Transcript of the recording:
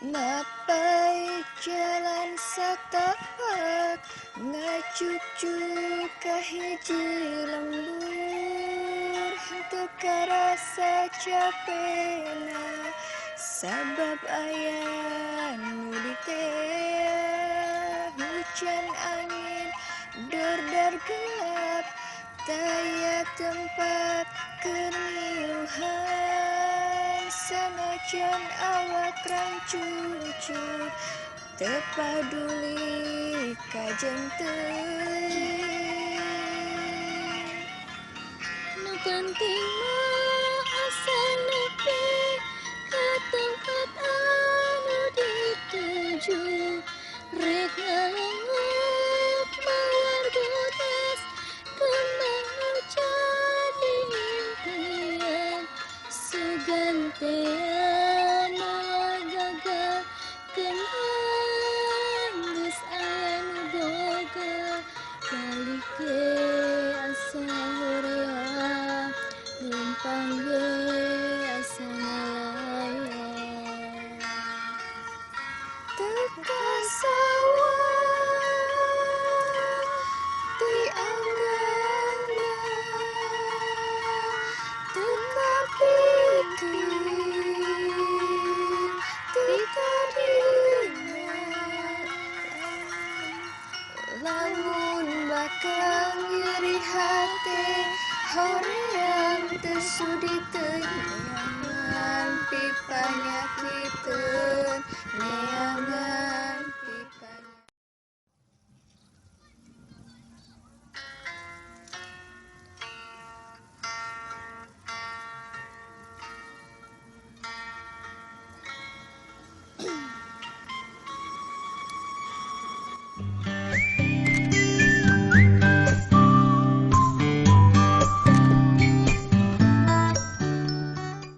Napai jalan satapak ngajuk-juk kahiji lembur teu karasa capena sabab aya nu ditea hujan angin dordar gelap taya tempat keriuhan sanajan awak rancucuk teu paduli ka jenteung. Nu penting mah asa nepi ka tempat anu dituju, rek ngalengok mawargotes keunang jadi impian sugantean moal gagal kenang geus aya nu boga balik ge asa hoream lempang ge asa ngalayang Teu kasawah ti anggana teu kapikir ti tadina lamun bakal nyeri hate hoream teu sudi teu nyaman pipanyakiteun neangan pipanya.